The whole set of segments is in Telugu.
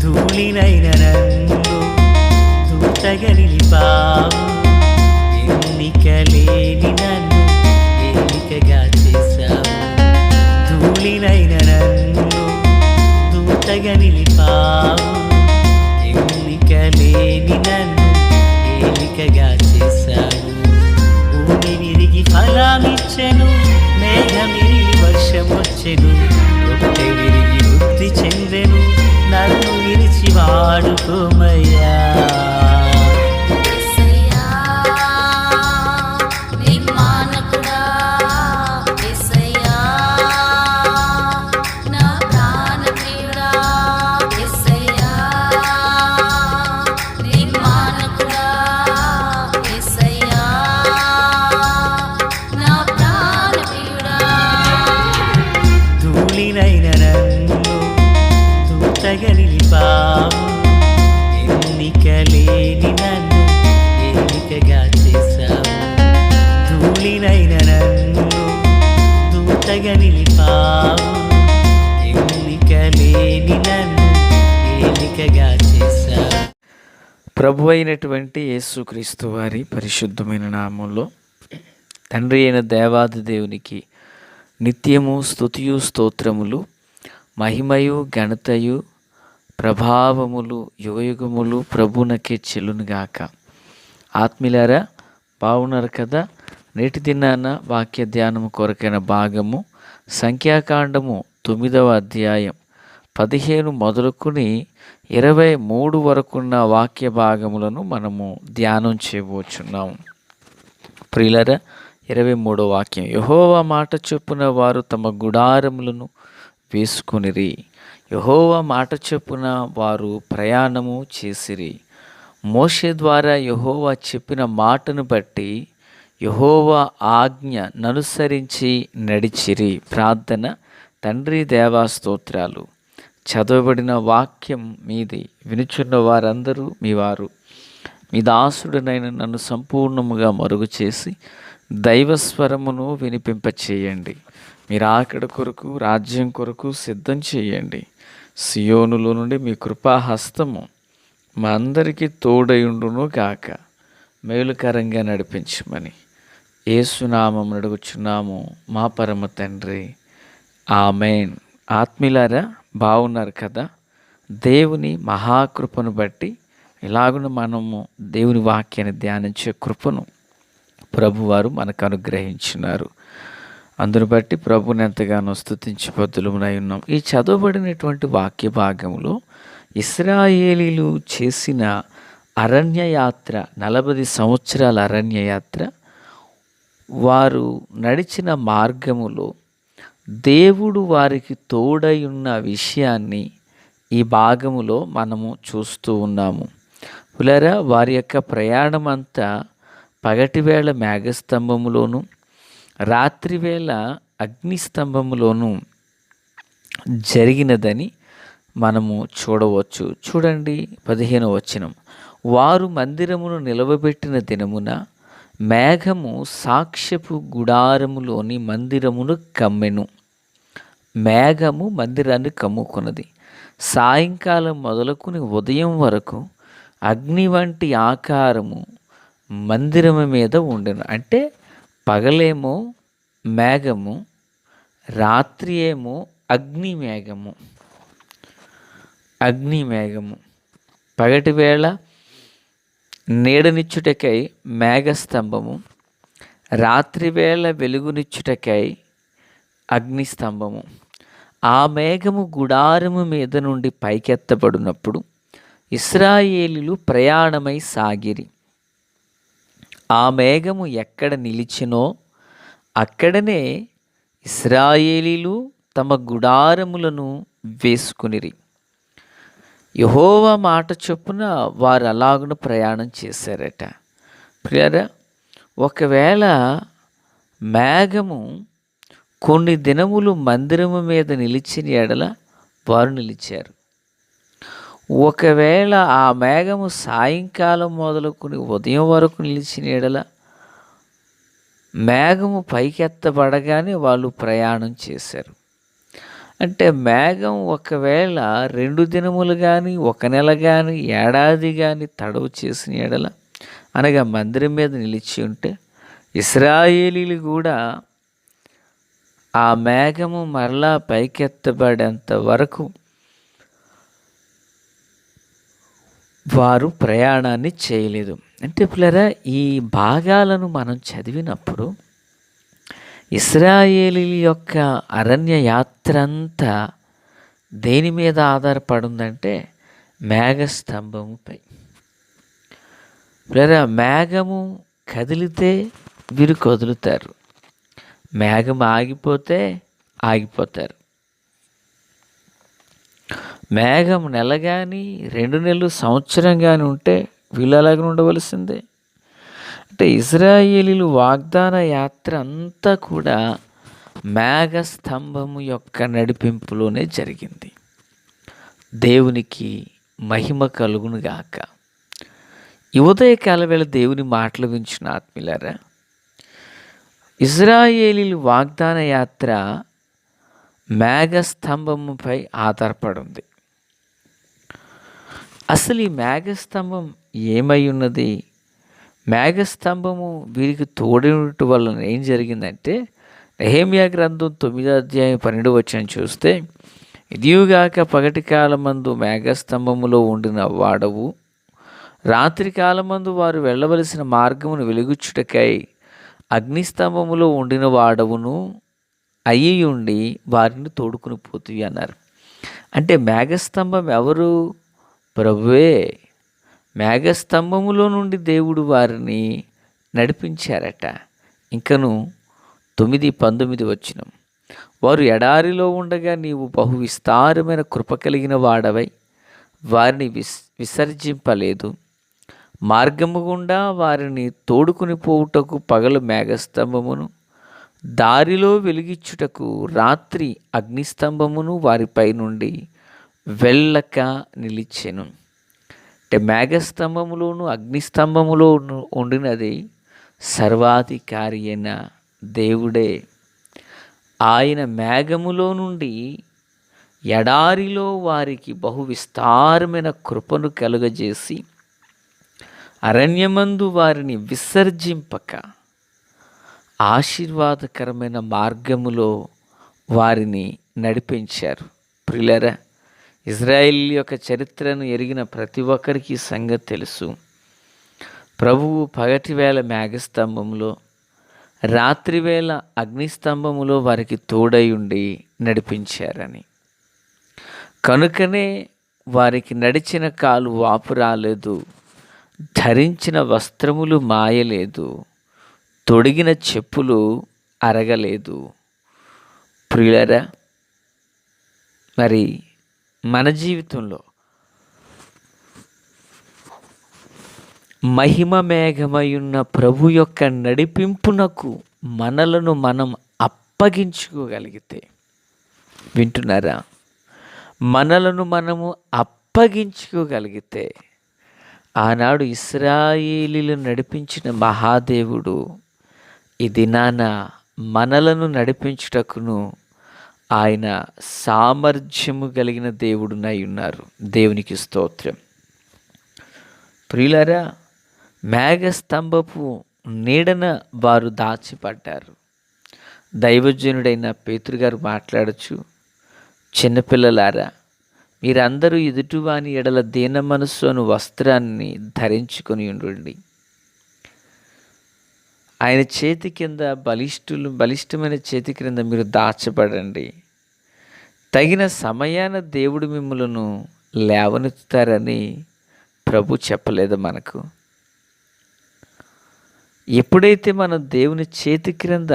ధూళినైన నన్ను దూతగా నిలిపావు. ఎన్నికలేని నన్ను ఏలికగా చేశావు. ధూళినైన నన్ను దూతగా నిలిపావు. ఎన్నికలేని నన్ను ఏలికగా చేశావు. భూమి విరిగి ఫలమిచ్చెను, మేఘమిరిగి వర్షమొచ్చెను. రొట్టె విరిగి వృద్ధి చెందెను, నన్ను విరిచి వాడుకోమయ్యా. ధూళినైన నన్ను దూతగా నిలిపావు. ఎన్నికలేని నన్ను ఏలికగా చేశావు. ధూళినైన నన్ను దూతగా నిలిపావు. ఎన్నికలేని నన్ను ఏలికగా చేశావు. ప్రభు అయినటువంటి యేసుక్రీస్తు వారి పరిశుద్ధమైన నామంలో తండ్రి అయిన దేవాది దేవునికి నిత్యము స్తుతియు స్తోత్రములు, మహిమయు ఘనతయు ప్రభావములు యుగయుగములు ప్రభునకే చెల్లునుగాక. ఆత్మీయులారా, బాగున్నారు కదా? నేటి దినాన వాక్య ధ్యానము కొరకైన భాగము సంఖ్యాకాండము 9వ అధ్యాయం 15 మొదలుకొని 23 వరకున్న వాక్య భాగములను మనము ధ్యానం చేయబోచున్నాము. ప్రియులారా, 23వ వాక్యం. యెహోవా మాట చొప్పున వారు తమ గుడారములను వేసుకొనిరి. యెహోవా మాట చొప్పున వారు ప్రయాణము చేసిరి. మోషే ద్వారా యెహోవా చెప్పిన మాటను బట్టి యెహోవా ఆజ్ఞననుసరించి నడిచిరి. ప్రార్థన. తండ్రి దేవా స్తోత్రాలు. చదవబడిన వాక్యం మీది. వినుచున్న వారందరూ మీ వారు. మీ దాసుడనైన నన్ను సంపూర్ణముగా మరుగు చేసి దైవస్వరమును వినిపింపచేయండి. మీరు ఆకడ కొరకు రాజ్యం కొరకు సిద్ధం చేయండి. సియోనులో నుండి మీ కృపాహస్తము మా అందరికీ తోడయుండును గాక. మేలుకరంగా నడిపించమని యేసునామం అడుగుచున్నాము మా పరమ తండ్రి, ఆమేన్. ఆత్మీయులారా, బాగున్నారు కదా? దేవుని మహాకృపను బట్టి ఇలాగున మనము దేవుని వాక్యాన్ని ధ్యానించే కృపను ప్రభువారు మనకు అనుగ్రహించినారు. అందును బట్టి ప్రభుని ఎంతగానో స్తుతించి బద్దులమునై ఉన్నాం. ఈ చదవబడినటువంటి వాక్య భాగంలో ఇశ్రాయేలీలు చేసిన అరణ్యయాత్ర, 40 సంవత్సరాల అరణ్యయాత్ర, వారు నడిచిన మార్గములో దేవుడు వారికి తోడై ఉన్న విషయాన్ని ఈ భాగములో మనము చూస్తూ ఉన్నాము. పులరా, వారి యొక్క ప్రయాణం అంతా పగటివేళ మేఘస్తంభములోను, రాత్రివేళ అగ్నిస్తంభములోను జరిగినదని మనము చూడవచ్చు. చూడండి 15వ వచనం. వారు మందిరమును నిలవబెట్టిన దినమున మేఘము సాక్ష్యపు గుడారములోని మందిరమును కమ్మెను. మేఘము మందిరాన్ని కమ్ముకున్నది. సాయంకాలం మొదలుకుని ఉదయం వరకు అగ్ని వంటి ఆకారము మందిరము మీద ఉండెను. అంటే పగలేమో మేఘము, రాత్రి ఏమో అగ్ని మేఘము. పగటి వేళ నీడనిచ్చుటకై మేఘస్తంభము, రాత్రివేళ వెలుగునిచ్చుటకై అగ్నిస్తంభము. ఆ మేఘము గుడారము మీద నుండి పైకెత్తబడినప్పుడు ఇశ్రాయేలీలు ప్రయాణమై సాగిరి. ఆ మేఘము ఎక్కడ నిలిచినో అక్కడనే ఇశ్రాయేలీలు తమ గుడారములను వేసుకునిరి. యెహోవా మాట చొప్పున వారు అలాగున ప్రయాణం చేశారట. ప్రియరా, ఒకవేళ మేఘము కొన్ని దినములు మందిరము మీద నిలిచిన ఎడల వారు నిలిచారు. ఒకవేళ ఆ మేఘము సాయంకాలం మొదలుకొని ఉదయం వరకు నిలిచిన ఎడల మేఘము పైకెత్తబడగానే వాళ్ళు ప్రయాణం చేశారు. అంటే మేఘం ఒకవేళ 2 దినములు గాని, 1 నెల గాని, ఏడాది గాని తడవు చేసిన ఎడల అనగా మందిరం మీద నిలిచి ఉంటే ఇశ్రాయేలీయులు కూడా ఆ మేఘము మరలా పైకెత్తబడేంత వరకు వారు ప్రయాణాన్ని చేయలేదు. అంటే పిల్లరా, ఈ భాగాలను మనం చదివినప్పుడు ఇశ్రాయేలీయుల యొక్క అరణ్య యాత్ర అంతా దేని మీద ఆధారపడిందంటే మేఘస్తంభముపై. పిల్లరా, మేఘము కదిలితే వీరు కదులుతారు, మేఘం ఆగిపోతే ఆగిపోతారు. మేఘం నెల కానీ 2 నెలలు సంవత్సరం కానీ ఉంటే వీళ్ళు అలాగే ఉండవలసిందే. అంటే ఇశ్రాయేలీయులు వాగ్దాన యాత్ర అంతా కూడా మేఘస్తంభము యొక్క నడిపింపులోనే జరిగింది. దేవునికి మహిమ కలుగును గాక. ఈ ఉదయకాల వేళ దేవుని మాటలు వించిన ఆత్మీయులారా, ఇశ్రాయేలీయులు వాగ్దాన యాత్ర మేఘస్తంభముపై ఆధారపడి ఉంది. అసలు ఈ మేఘస్తంభం ఏమై ఉన్నది? మేఘస్తంభము వీరికి తోడేయటం వలన ఏం జరిగిందంటే, నెహెమ్యా గ్రంథం 9వ అధ్యాయం 12వ వచనం చూస్తే, ఇదియుగాక పగటి కాలమందు మేఘస్తంభములో ఉండిన వాడవు, రాత్రి కాలమందు వారు వెళ్ళవలసిన మార్గమును వెలుగుచుటకై అగ్నిస్తంభములో ఉండిన వాడవును అయ్యి ఉండి వారిని తోడుకుని పోతువి అన్నారు. అంటే మేఘస్తంభం ఎవరు? ప్రభువే. మేఘస్తంభములో నుండి దేవుడు వారిని నడిపించారట. ఇంకను 9:19 వచనం, వారు ఎడారిలో ఉండగా నీవు బహు విస్తారమైన కృప కలిగిన వాడవై వారిని విసర్జింపలేదు, మార్గము గుండా వారిని తోడుకుని పోవుటకు పగలు మేఘస్తంభమును, దారిలో వెలిగించుటకు రాత్రి అగ్నిస్తంభమును వారిపై నుండి వెళ్ళక నిలిచెను. అంటే మేఘస్తంభములోను అగ్నిస్తంభములో ఉండినది సర్వాధికారి అయిన దేవుడే. ఆయన మేఘములో నుండి ఎడారిలో వారికి బహు విస్తారమైన కృపను కలుగజేసి అరణ్యమందు వారిని విసర్జింపక ఆశీర్వాదకరమైన మార్గములో వారిని నడిపించారు. ప్రియులారా, ఇజ్రాయేల్ యొక్క చరిత్రను ఎరిగిన ప్రతి ఒక్కరికి సంగతి తెలుసు. ప్రభువు పగటి వేళ మేఘస్తంభములో, రాత్రివేళ అగ్నిస్తంభములో వారికి తోడై ఉండి నడిపించారని. కనుకనే వారికి నడిచిన కాలు వాపు రాలేదు, ధరించిన వస్త్రములు మాయలేదు, తొడిగిన చెప్పులు అరగలేదు. ప్రియులారా, మరి మన జీవితంలో మహిమ మేఘమయున్న ప్రభు యొక్క నడిపింపునకు మనలను మనం అప్పగించుకోగలిగితే, వింటున్నారా? మనలను మనము అప్పగించుకోగలిగితే ఆనాడు ఇశ్రాయేలీయులు నడిపించిన మహాదేవుడు ఈ దినాన మనలను నడిపించుటకును ఆయన సామర్థ్యము కలిగిన దేవుడునై ఉన్నారు. దేవునికి స్తోత్రం. ప్రియులారా, మేఘస్తంభపు నీడన వారు దాచిపడ్డారు. దైవజనుడైన పేతురు గారు మాట్లాడచ్చు, చిన్నపిల్లలారా, మీరందరూ ఎదుటివాని ఎడల దీన మనస్సు అను వస్త్రాన్ని ధరించుకొని ఉండండి. ఆయన చేతి కింద బలిష్టమైన చేతి క్రింద మీరు దాచబడండి. తగిన సమయాన దేవుడు మిమ్మలను లేవనెత్తుతారని ప్రభు చెప్పలేదు మనకు? ఎప్పుడైతే మనం దేవుని చేతి క్రింద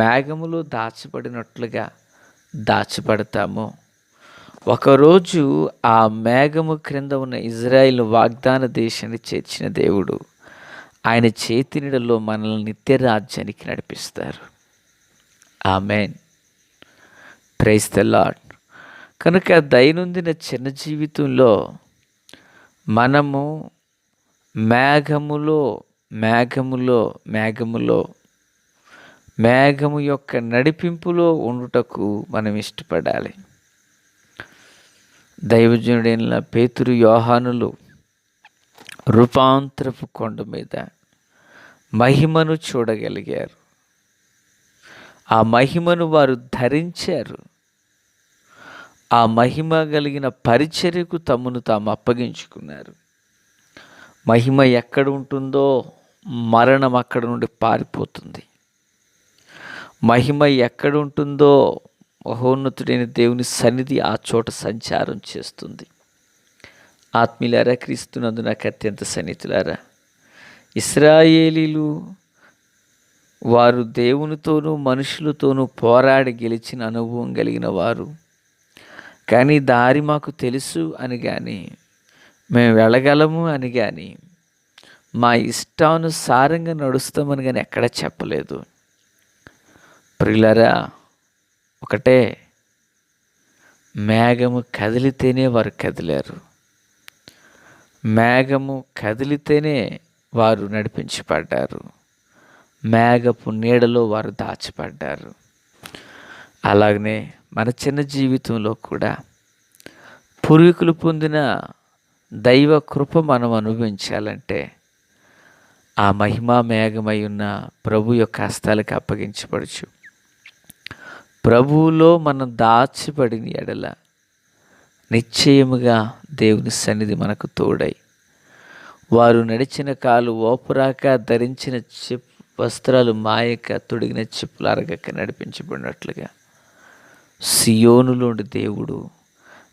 మేఘములో దాచబడినట్లుగా దాచబడతామో, ఒకరోజు ఆ మేఘము క్రింద ఉన్న ఇజ్రాయిల్ వాగ్దాన దేశాన్ని చేర్చిన దేవుడు ఆయన చేతి నీడలో మనల్ని నిత్య రాజ్యానికి నడిపిస్తారు. ఆమెన్. Praise the lord. కనుక దైనందిన చిన్న జీవితంలో మనము మేఘము యొక్క నడిపింపులో ఉండుటకు మనం ఇష్టపడాలి. దైవజనుడైన పేతురు, యోహానులు రూపాంతరపు కొండ మీద మహిమను చూడగలిగారు. ఆ మహిమను వారు ధరించారు. ఆ మహిమ కలిగిన పరిచర్యకు తమను తాము అప్పగించుకున్నారు. మహిమ ఎక్కడ ఉంటుందో మరణం అక్కడ నుండి పారిపోతుంది. మహిమ ఎక్కడ ఉంటుందో మహోన్నతుడైన దేవుని సన్నిధి ఆ చోట సంచారం చేస్తుంది. ఆత్మీయులారా, క్రీస్తునందు నాకు అత్యంత సన్నిహితులారా, ఇశ్రాయేలీలు వారు దేవునితోనూ మనుషులతోనూ పోరాడి గెలిచిన అనుభవం కలిగిన వారు. కానీ దారి మాకు తెలుసు అని కానీ, మేము వెళ్ళగలము అని కానీ, మా ఇష్టానుసారంగా నడుస్తామని కానీ ఎక్కడ చెప్పలేదు. ప్రియులారా, ఒకటే, మేఘము కదిలితేనే వారు కదిలారు. మేఘము కదిలితేనే వారు నడిపించబడ్డారు. మేఘపు నీడలో వారు దాచబడ్డారు. అలాగనే మన చిన్న జీవితంలో కూడా పూర్వీకులు పొందిన దైవ కృప మనం అనుభవించాలంటే ఆ మహిమా మేఘమై ఉన్న ప్రభు యొక్క హస్తాలకు అప్పగించబడచ్చు. ప్రభువులో మనం దాచబడిన ఎడల నిశ్చయముగా దేవుని సన్నిధి మనకు తోడై, వారు నడిచిన కాలు ఓపురాక, ధరించిన వస్త్రాలు మాయక, తొడిగిన చెప్పులు అరగక నడిపించబడినట్లుగా సియోనులోని దేవుడు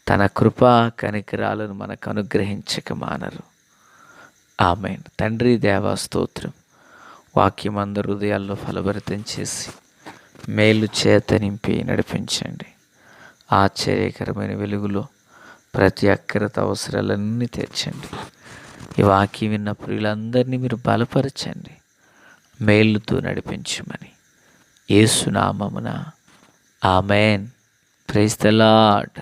తన కృపా కనికరాలను మనకు అనుగ్రహించక మానరు. ఆమేన్. తండ్రి దేవా స్తోత్రం. వాక్యం అందరి హృదయాల్లో ఫలభరితం చేసి మేలు చేత నింపి నడిపించండి. ఆశ్చర్యకరమైన వెలుగులో ప్రతి అక్కరత అవసరాలన్నీ తీర్చండి. ఈ వాక్యం విన్న ప్రియులందరినీ మీరు బలపరచండి, మేలుతో నడిపించమని యేసు నామమున ఆమేన్. Praise the lord.